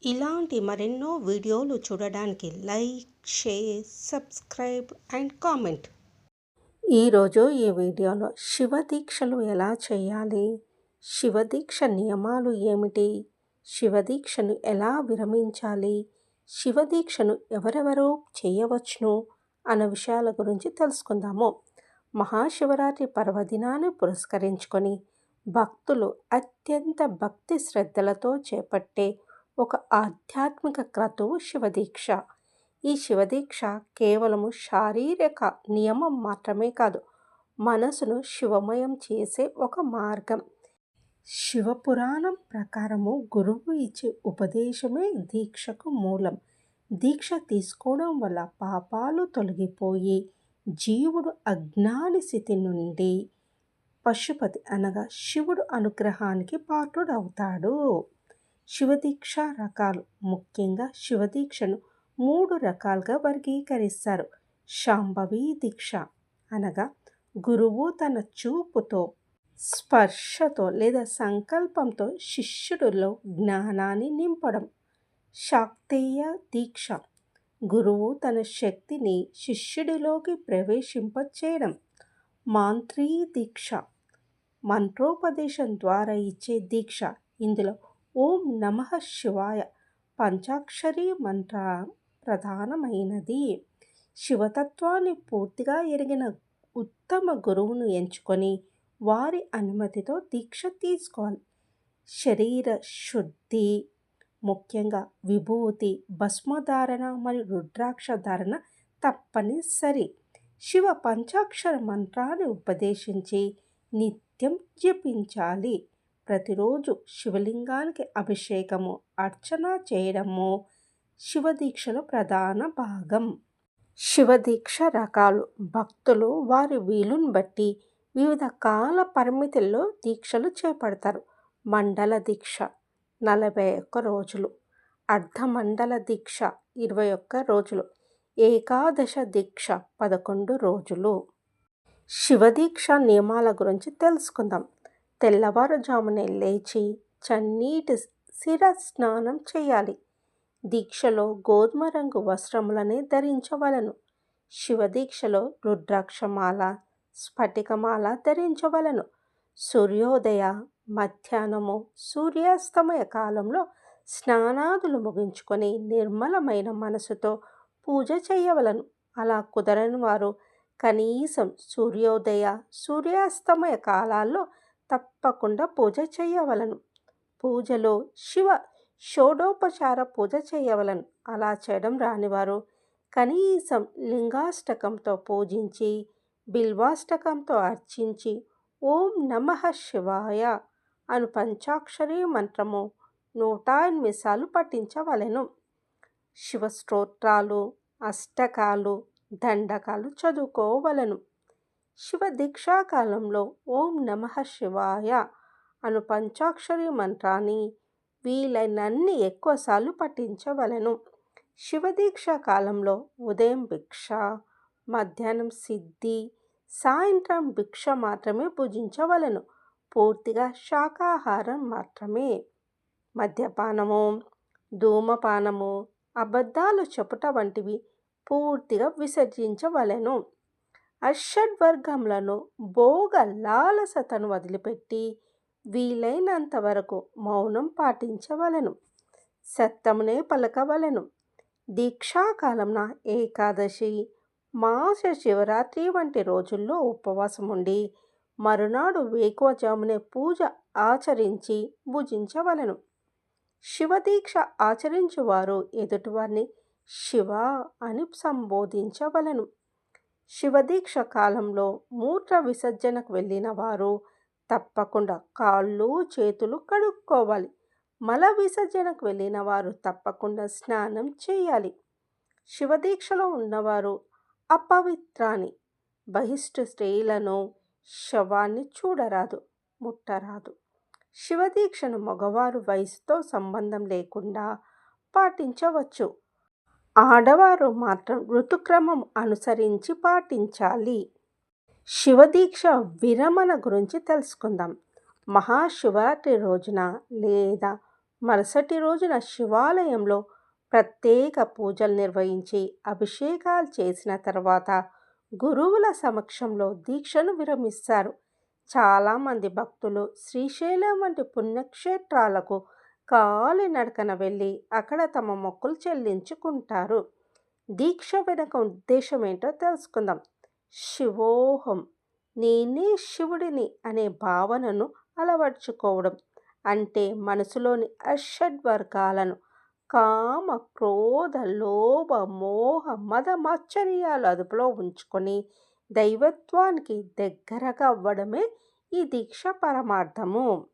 ఇలాంటి మరెన్నో వీడియోలు చూడడానికి like, share, subscribe and comment. ఈరోజు ఈ వీడియోలో శివదీక్షలు ఎలా చేయాలి, శివదీక్ష నియమాలు ఏమిటి, శివదీక్షను ఎలా విరమించాలి, శివదీక్షను ఎవరెవరో చేయవచ్చును అన్న విషయాల గురించి తెలుసుకుందాము. మహాశివరాత్రి పర్వదినాన్ని పురస్కరించుకొని భక్తులు అత్యంత భక్తి శ్రద్ధలతో చేపట్టే ఒక ఆధ్యాత్మిక క్రతువు శివదీక్ష. ఈ శివదీక్ష కేవలము శారీరక నియమం మాత్రమే కాదు, మనసును శివమయం చేసే ఒక మార్గం. శివపురాణం ప్రకారము గురువు ఇచ్చే ఉపదేశమే దీక్షకు మూలం. దీక్ష తీసుకోవడం వల్ల పాపాలు తొలగిపోయి జీవుడు అజ్ఞాని స్థితి నుండి పశుపతి అనగా శివుడు అనుగ్రహానికి పాత్రుడవుతాడు. శివదీక్ష రకాలు. ముఖ్యంగా శివదీక్షను 3 రకాలుగా వర్గీకరిస్తారు. శాంభవి దీక్ష అనగా గురువు తన చూపుతో, స్పర్శతో లేదా సంకల్పంతో శిష్యుడిలో జ్ఞానాన్ని నింపడం. శాక్తేయ దీక్ష గురువు తన శక్తిని శిష్యుడిలోకి ప్రవేశింపచేయడం. మాంత్రీ దీక్ష మంత్రోపదేశం ద్వారా ఇచ్చే దీక్ష. ఇందులో ఓం నమః శివాయ పంచాక్షరీ మంత్ర ప్రధానమైనది. శివతత్వాన్ని పూర్తిగా ఎరిగిన ఉత్తమ గురువును ఎంచుకొని వారి అనుమతితో దీక్ష తీసుకోవాలి. శరీర శుద్ధి, ముఖ్యంగా విభూతి, భస్మధారణ మరియు రుద్రాక్ష ధారణ తప్పనిసరి. శివ పంచాక్షర మంత్రాన్ని ఉపదేశించి నిత్యం జపించాలి. ప్రతిరోజు శివలింగానికి అభిషేకము, అర్చన చేయడము శివదీక్షలో ప్రధాన భాగం. శివదీక్ష రకాలు. భక్తులు వారి వీలుని బట్టి వివిధ కాల పరిమితుల్లో దీక్షలు చేపడతారు. మండల దీక్ష 41 రోజులు, అర్ధమండల దీక్ష 21 రోజులు, ఏకాదశ దీక్ష 11 రోజులు. శివదీక్ష నియమాల గురించి తెలుసుకుందాం. తెల్లవారుజామునే లేచి చన్నీటి శిర స్నానం చేయాలి. దీక్షలో గోధుమ రంగు వస్త్రములనే ధరించవలను. శివదీక్షలో రుద్రాక్షమాల, స్ఫటికమాల ధరించవలను. సూర్యోదయ, మధ్యాహ్నము, సూర్యాస్తమయ కాలంలో స్నానాదులు ముగించుకొని నిర్మలమైన మనసుతో పూజ చేయవలను. అలా కుదరని వారు కనీసం సూర్యోదయ, సూర్యాస్తమయ కాలాల్లో తప్పకుండా పూజ చేయవలను. పూజలో శివ షోడోపచార పూజ చేయవలను. అలా చేయడం రానివారు కనీసం లింగాష్టకంతో పూజించి, బిల్వాష్టకంతో అర్చించి, ఓం నమః శివాయ అను పంచాక్షరీ మంత్రము 108 సార్లు పఠించవలెను. శివ స్తోత్రాలు, అష్టకాలు, దండకాలు చదువుకోవలను. శివ దీక్షాకాలంలో ఓం నమః శివాయ అను పంచాక్షరీ మంత్రాన్ని వీలైనన్ని ఎక్కువసార్లు పఠించవలెను. శివదీక్షా కాలంలో ఉదయం భిక్ష, మధ్యాహ్నం సిద్ధి, సాయంత్రం భిక్ష మాత్రమే భుజించవలెను. పూర్తిగా శాకాహారం మాత్రమే. మద్యపానము, ధూమపానము, అబద్ధాలు చెప్పుట వంటివి పూర్తిగా విసర్జించవలెను. అషడ్వర్గములను, భోగ లాలసతను వదిలిపెట్టి వీలైనంత వరకు మౌనం పాటించవలెను. సత్యమునే పలకవలెను. దీక్షాకాలంన ఏకాదశి, మాస శివరాత్రి వంటి రోజుల్లో ఉపవాసం ఉండి మరునాడు వేకువజామునే పూజ ఆచరించి భుజించవలెను. శివదీక్ష ఆచరించువారు ఎదుటివారిని శివ అని సంబోధించవలెను. శివదీక్ష కాలంలో మూత్ర విసర్జనకు వెళ్ళిన వారు తప్పకుండా కాళ్ళు, చేతులు కడుక్కోవాలి. మల విసర్జనకు వెళ్ళిన వారు తప్పకుండా స్నానం చేయాలి. శివదీక్షలో ఉన్నవారు అపవిత్రాన్ని, బహిష్ట స్త్రీలను, శవాన్ని చూడరాదు, ముట్టరాదు. శివదీక్షను మగవారు వయసుతో సంబంధం లేకుండా పాటించవచ్చు. ఆడవారు మాత్రం ఋతుక్రమం అనుసరించి పాటించాలి. శివదీక్ష విరమణ గురించి తెలుసుకుందాం. మహాశివరాత్రి రోజున లేదా మరుసటి రోజున శివాలయంలో ప్రత్యేక పూజలు నిర్వహించి అభిషేకాలు చేసిన తర్వాత గురువుల సమక్షంలో దీక్షను విరమిస్తారు. చాలామంది భక్తులు శ్రీశైలం వంటి పుణ్యక్షేత్రాలకు కాలినడకన వెళ్ళి అక్కడ తమ మొక్కులు చెల్లించుకుంటారు. దీక్ష వెనుక ఉద్దేశం ఏంటో తెలుసుకుందాం. శివోహం, నేనే శివుడిని అనే భావనను అలవర్చుకోవడం. అంటే మనసులోని అషడ్వర్గాలను కామ, క్రోధ, లోభ, మోహ, మద మాత్సర్యాలు అదుపులో ఉంచుకొని దైవత్వానికి దగ్గరగా అవ్వడమే ఈ దీక్ష పరమార్థము.